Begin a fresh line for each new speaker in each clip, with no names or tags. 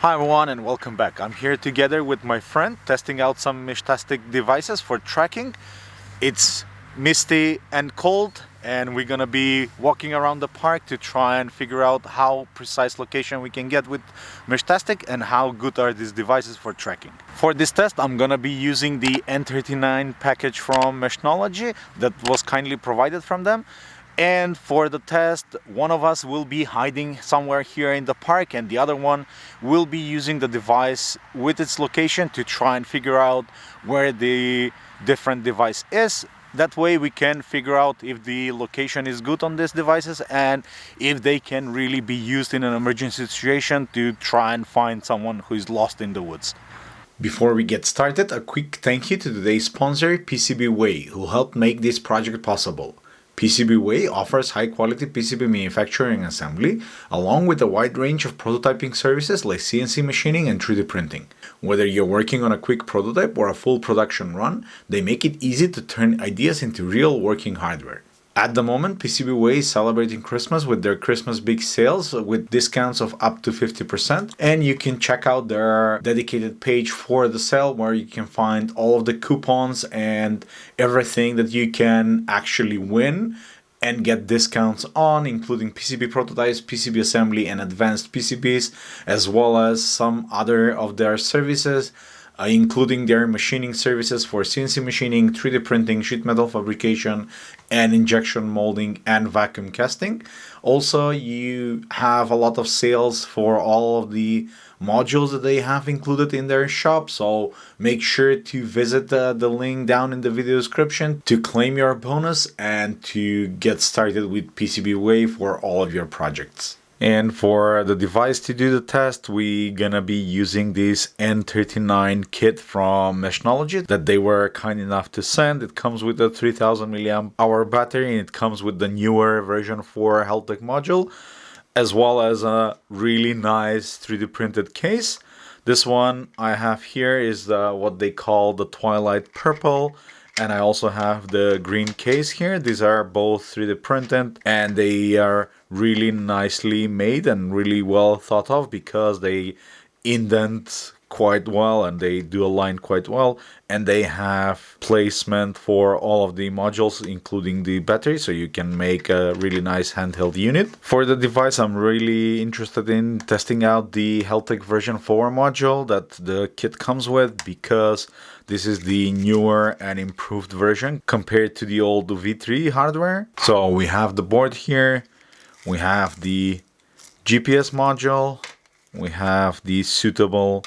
Hi everyone and welcome back. I'm here together with my friend testing out some Meshtastic devices for tracking. It's misty and cold and we're gonna be walking around the park to try and figure out how precise location we can get with Meshtastic and how good are these devices for tracking. For this test I'm gonna be using the N39 package from Meshnology that was kindly provided from them. And for the test, one of us will be hiding somewhere here in the park and the other one will be using the device with its location to try and figure out where the different device is. That way we can figure out if the location is good on these devices and if they can really be used in an emergency situation to try and find someone who is lost in the woods.
Before we get started, a quick thank you to today's sponsor, PCBWay, who helped make this project possible. PCBWay offers high-quality PCB manufacturing and assembly, along with a wide range of prototyping services like CNC machining and 3D printing. Whether you're working on a quick prototype or a full production run, they make it easy to turn ideas into real working hardware. At the moment, PCBWay is celebrating Christmas with their Christmas big sales with discounts of up to 50%, and you can check out their dedicated page for the sale where you can find all of the coupons and everything that you can actually win and get discounts on, including PCB prototypes, PCB assembly, and advanced PCBs, as well as some other of their services, including their machining services for CNC machining, 3D printing, sheet metal fabrication, and injection molding and vacuum casting. Also, you have a lot of sales for all of the modules that they have included in their shop, so make sure to visit the link down in the video description to claim your bonus and to get started with PCBWay for all of your projects. And for the device to do the test, we're gonna be using this N39 kit from Meshnology that they were kind enough to send. It comes with a 3000 milliamp hour battery and it comes with the newer version 4 Heltec module, as well as a really nice 3D printed case. This one I have here is what they call the Twilight Purple. And I also have the green case here. These are both 3D printed and they are really nicely made and really well thought of because they indent quite well and they do align quite well, and they have placement for all of the modules including the battery, so you can make a really nice handheld unit. For the device I'm really interested in testing out the Heltec version 4 module that the kit comes with, because this is the newer and improved version compared to the old V3 hardware. So we have the board here, we have the GPS module, we have the suitable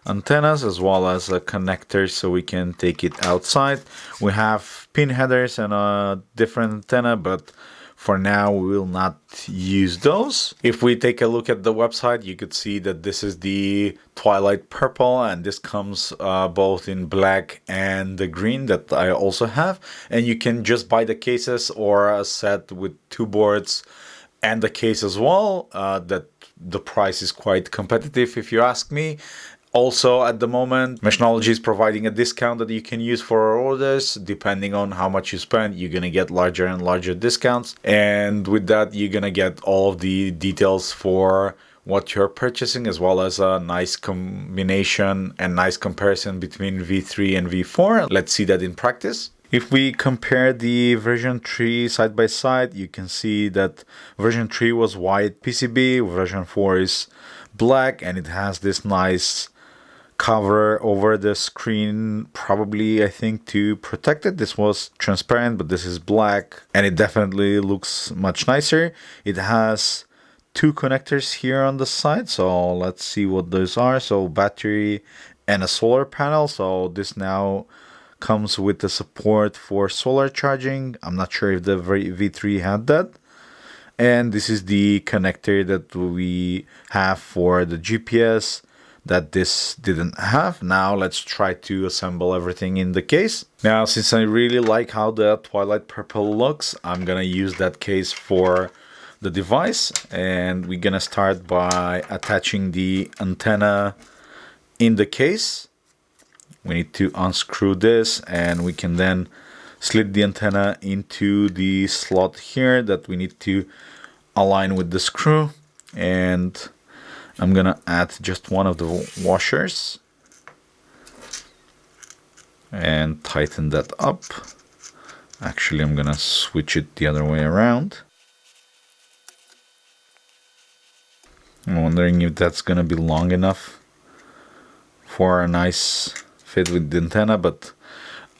antennas as well as a connector so we can take it outside. We have pin headers and a different antenna, but for now we will not use those. If we take a look at the website, you could see that this is the Twilight Purple and this comes both in black and the green that I also have, and you can just buy the cases or a set with 2 boards and the case as well. That the price is quite competitive if you ask me. Also, at the moment, Meshnology is providing a discount that you can use for our orders. Depending on how much you spend, you're going to get larger and larger discounts. And with that, you're going to get all of the details for what you're purchasing, as well as a nice combination and nice comparison between V3 and V4. Let's see that in practice. If we compare the version 3 side by side, you can see that version 3 was white PCB, version 4 is black, and it has this nice cover over the screen, probably I think to protect it. This was transparent, but this is black and it definitely looks much nicer. It has 2 connectors here on the side, so let's see what those are. So battery and a solar panel. So this now comes with the support for solar charging. I'm not sure if the V3 had that. And this is the connector that we have for the GPS that this didn't have. Now let's try to assemble everything in the case. Now, since I really like how the Twilight Purple looks, I'm gonna use that case for the device, and we're gonna start by attaching the antenna in the case. We need to unscrew this and we can then slid the antenna into the slot here that we need to align with the screw, and I'm gonna add just one of the washers and tighten that up. Actually, I'm gonna switch it the other way around. I'm wondering if that's gonna be long enough for a nice fit with the antenna, but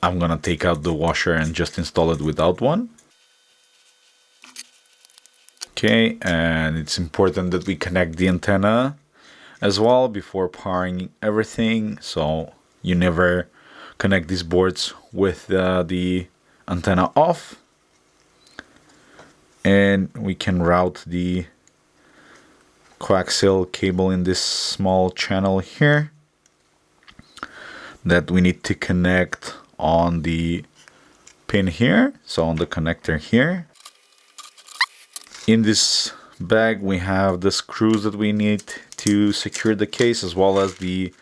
I'm gonna take out the washer and just install it without one. Okay, and it's important that we connect the antenna as well before powering everything, so you never connect these boards with the antenna off. And we can route the coaxial cable in this small channel here that we need to connect on the pin here, so on the connector here. In this bag we have the screws that we need to secure the case, as well as the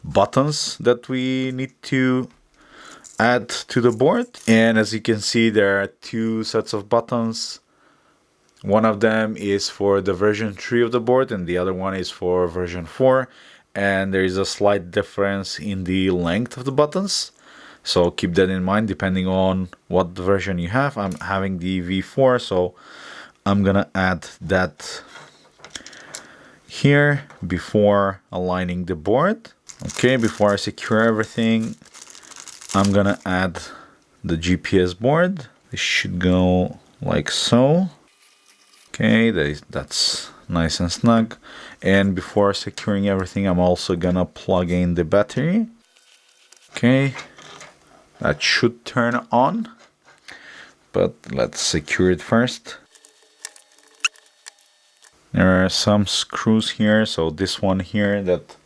buttons that we need to add to the board. And as you can see, there are two sets of buttons. One of them is for the version 3 of the board and the other one is for version 4, and there is a slight difference in the length of the buttons, so keep that in mind depending on what version you have. I'm having the V4, so I'm gonna add that here before aligning the board. Okay, before I secure everything, I'm gonna add the GPS board. This should go like so. Okay, that's nice and snug. And before securing everything, I'm also gonna plug in the battery. Okay, that should turn on, but let's secure it first. There are some screws here, so this one here that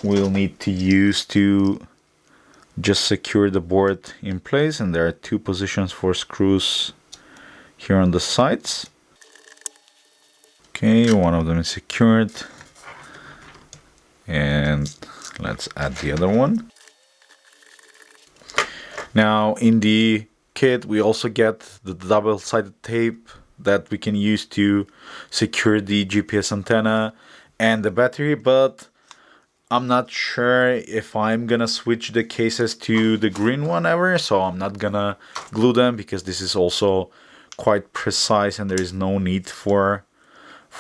we'll need to use to just secure the board in place, and there are two positions for screws here on the sides. Okay, one of them is secured, and let's add the other one. Now in the kit we also get the double-sided tape that we can use to secure the GPS antenna and the battery, but I'm not sure if I'm gonna switch the cases to the green one ever, so I'm not gonna glue them because this is also quite precise and there is no need for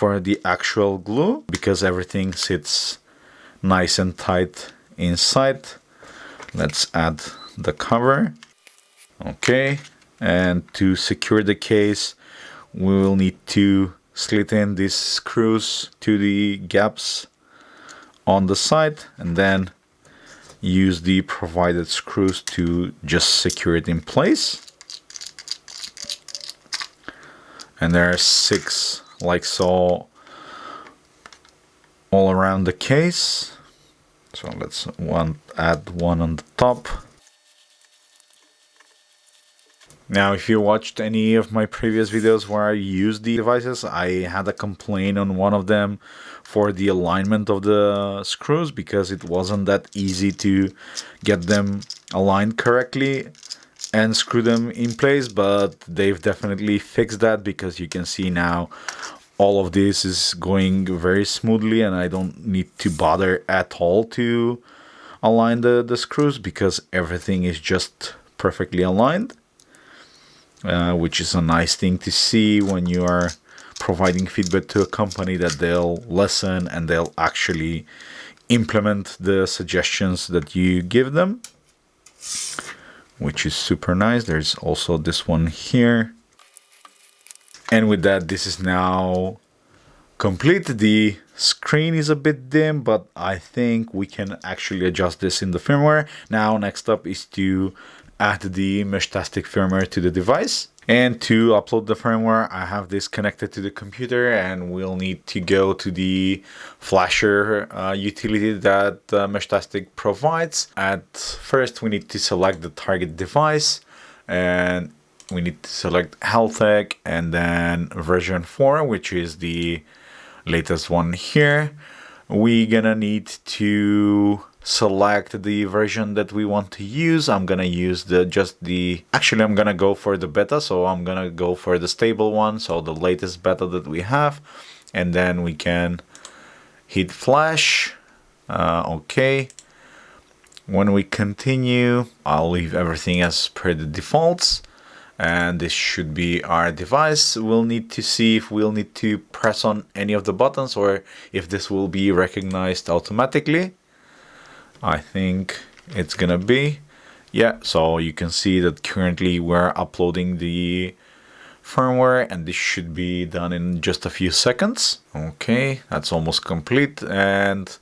the actual glue because everything sits nice and tight inside. Let's add the cover. Okay, and to secure the case we will need to slit in these screws to the gaps on the side and then use the provided screws to just secure it in place. And there are 6 like so all around the case. So let's add one on the top. Now, if you watched any of my previous videos where I used the devices, I had a complaint on one of them for the alignment of the screws because it wasn't that easy to get them aligned correctly and screw them in place, but they've definitely fixed that because you can see now all of this is going very smoothly and I don't need to bother at all to align the screws because everything is just perfectly aligned. Which is a nice thing to see when you are providing feedback to a company, that they'll listen and they'll actually implement the suggestions that you give them, which is super nice. There's also this one here. And with that, this is now complete. The screen is a bit dim, but I think we can actually adjust this in the firmware. Now, next up is to add the Meshtastic firmware to the device. And to upload the firmware, I have this connected to the computer and we'll need to go to the flasher utility that Meshtastic provides. At first, we need to select the target device and we need to select Heltec and then version 4, which is the latest one here. We're gonna need to select the version that we want to use. I'm gonna use actually I'm gonna go for the beta, so I'm gonna go for the stable one, so the latest beta that we have, and then we can Hit flash. Okay. When we continue, I'll leave everything as per the defaults. And this should be our device. We'll need to see if we'll need to press on any of the buttons or if this will be recognized automatically. I think it's gonna be. Yeah, so you can see that currently we're uploading the firmware and this should be done in just a few seconds. Okay, that's almost complete, and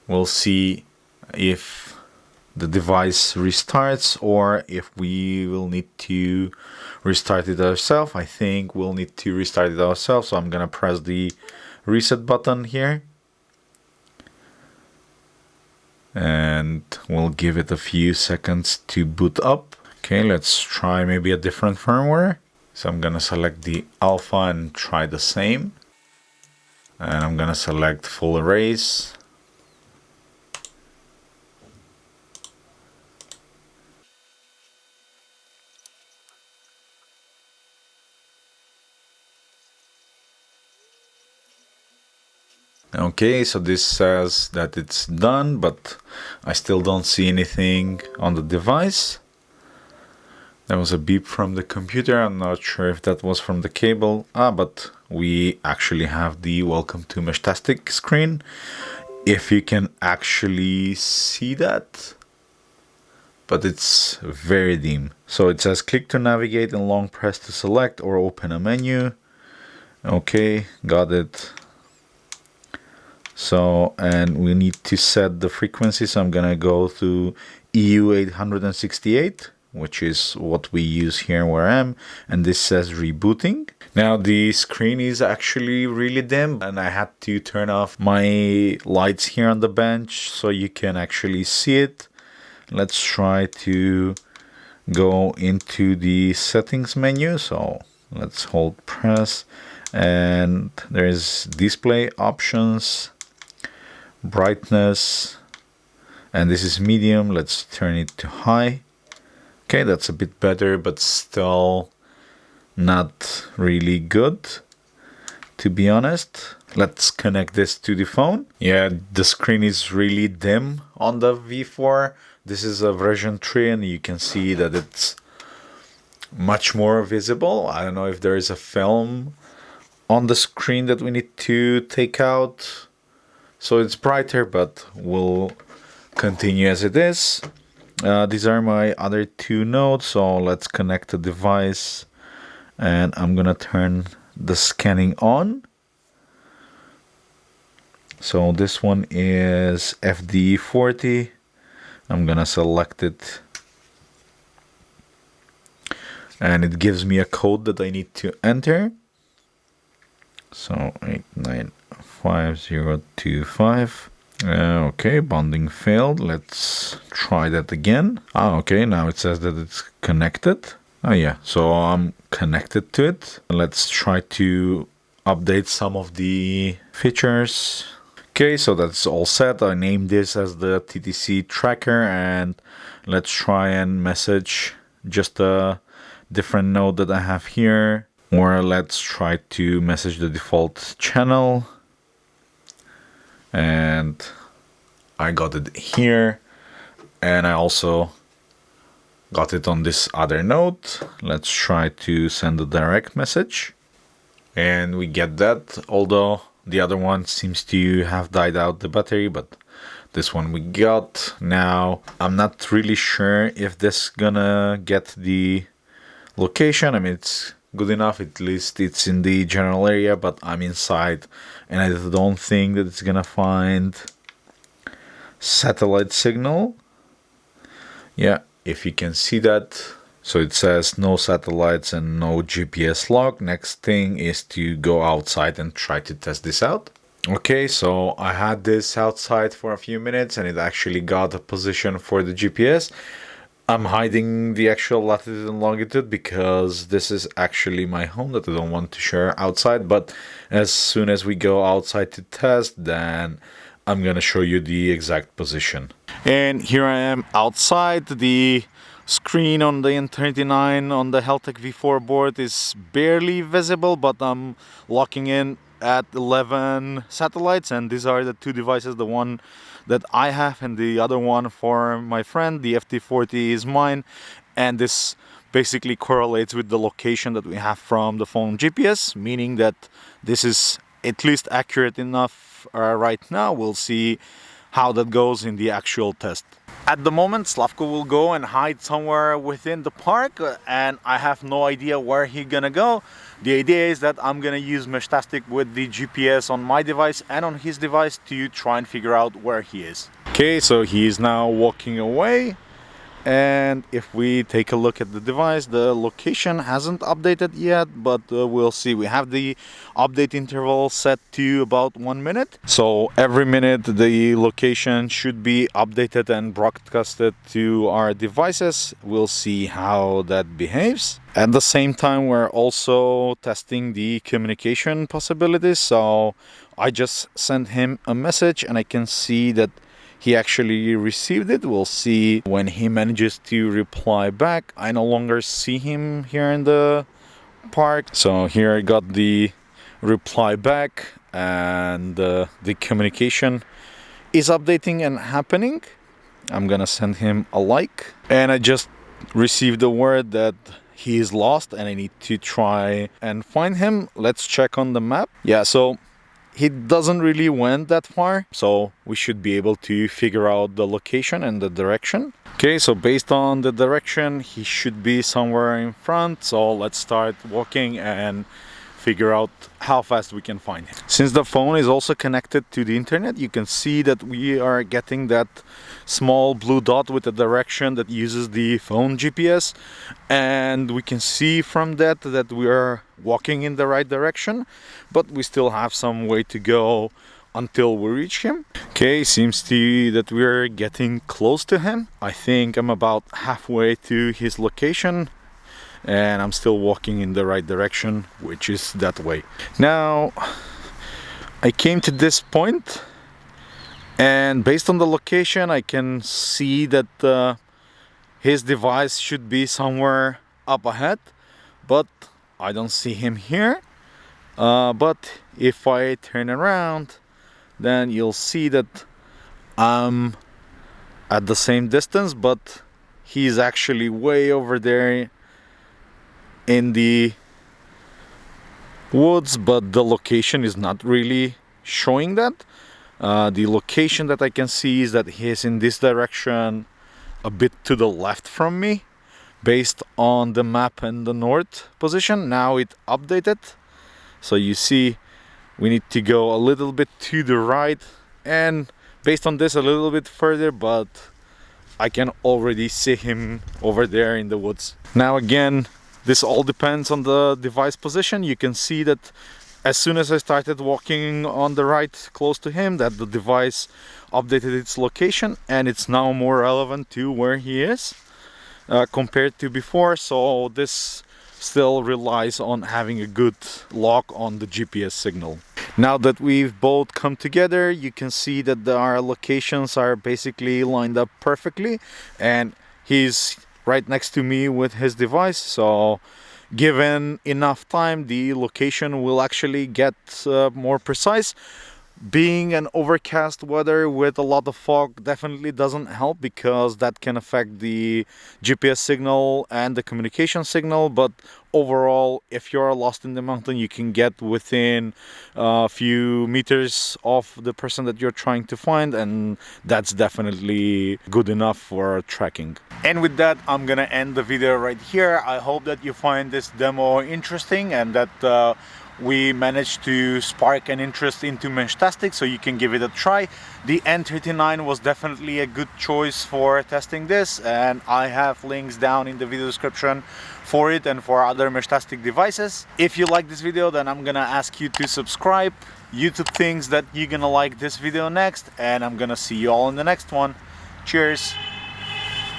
we'll see if the device restarts or if we will need to restart it ourselves. I think we'll need to restart it ourselves, so I'm gonna press the reset button here and we'll give it a few seconds to boot up. Okay, let's try maybe a different firmware. So I'm gonna select the alpha and try the same, and I'm gonna select full erase. Okay, so this says that it's done, but I still don't see anything on the device. There was a beep from the computer. I'm not sure if that was from the cable. But we actually have the welcome to Meshtastic screen. If you can actually see that, but it's very dim. So it says click to navigate and long press to select or open a menu. Okay, got it. So, and we need to set the frequency, so I'm gonna go to EU 868, which is what we use here where I am, and this says rebooting. Now the screen is actually really dim, and I had to turn off my lights here on the bench so you can actually see it. Let's try to go into the settings menu, so let's hold press, and there's display options, brightness, and this is medium. Let's turn it to high. Okay, that's a bit better, but still not really good, to be honest. Let's connect this to the phone. Yeah, the screen is really dim on the V4. This is a version 3 and you can see that it's much more visible. I don't know if there is a film on the screen that we need to take out, so it's brighter, but we'll continue as it is. These are my other two nodes, so let's connect the device and I'm gonna turn the scanning on. So this one is FD40. I'm gonna select it and it gives me a code that I need to enter. So 895025. Okay, bonding failed. Let's try that again. Okay, now it says that it's connected. Yeah, so I'm connected to it. Let's try to update some of the features. Okay, so that's all set. I named this as the TTC tracker, and let's try and message just a different node that I have here, or let's try to message the default channel. And I got it here, and I also got it on this other node. Let's try to send a direct message, and we get that, although the other one seems to have died out the battery, but this one we got. Now I'm not really sure if this gonna get the location. I mean, it's good enough, at least it's in the general area, but I'm inside and I don't think that it's gonna find satellite signal. Yeah, if you can see that. So it says no satellites and no GPS log. Next thing is to go outside and try to test this out. Okay, so I had this outside for a few minutes and it actually got a position for the GPS. I'm hiding the actual latitude and longitude because this is actually my home that I don't want to share outside. But as soon as we go outside to test, then I'm gonna show you the exact position. And here I am outside. The screen on the N39 on the Heltec V4 board is barely visible, but I'm locking in
at 11 satellites, and these are the two devices, the one that I have and the other one for my friend. The FT40 is mine, and this basically correlates with the location that we have from the phone GPS, meaning that this is at least accurate enough right now. We'll see how that goes in the actual test. At the moment, Slavko will go and hide somewhere within the park, and I have no idea where he's gonna go. The idea is that I'm gonna use Meshtastic with the GPS on my device and on his device to try and figure out where he is. Okay, so he is now walking away. And if we take a look at the device, the location hasn't updated yet, but we'll see. We have the update interval set to about 1 minute. So every minute the location should be updated and broadcasted to our devices. We'll see how that behaves. At the same time, we're also testing the communication possibilities. So I just sent him a message and I can see that he actually received it. We'll see when he manages to reply back. I no longer see him here in the park. So here I got the reply back, and the communication is updating and happening. I'm gonna send him a like. And I just received a word that he is lost and I need to try and find him. Let's check on the map. Yeah, so he doesn't really went that far, so we should be able to figure out the location and the direction. Okay, so based on the direction, he should be somewhere in front. So let's start walking and figure out how fast we can find him. Since the phone is also connected to the internet, you can see that we are getting that small blue dot with the direction that uses the phone GPS, and we can see from that we are walking in the right direction, but we still have some way to go until we reach him. Okay, seems to be that we're getting close to him. I think I'm about halfway to his location, and I'm still walking in the right direction, which is that way. Now I came to this point, and based on the location I can see that his device should be somewhere up ahead, but I don't see him here. But if I turn around, then you'll see that I'm at the same distance, but he's actually way over there in the woods, but the location is not really showing that. The location that I can see is that he's in this direction, a bit to the left from me, based on the map and the north position. Now it updated, so you see we need to go a little bit to the right, and based on this a little bit further, but I can already see him over there in the woods. Now again, this all depends on the device position. You can see that as soon as I started walking on the right close to him, that the device updated its location, and it's now more relevant to where he is compared to before. So this still relies on having a good lock on the GPS signal. Now that we've both come together, you can see that our locations are basically lined up perfectly, and he's right next to me with his device. So given enough time, the location will actually get more precise. Being an overcast weather with a lot of fog definitely doesn't help, because that can affect the GPS signal and the communication signal. But overall, if you're lost in the mountain, you can get within a few meters of the person that you're trying to find, and that's definitely good enough for tracking. And with that, I'm gonna end the video right here. I hope that you find this demo interesting, and that we managed to spark an interest into Meshtastic, so you can give it a try. The N39 was definitely a good choice for testing this, and I have links down in the video description for it and for other Meshtastic devices. If you like this video, then I'm gonna ask you to subscribe. YouTube thinks that you're gonna like this video next, and I'm gonna see you all in the next one. Cheers!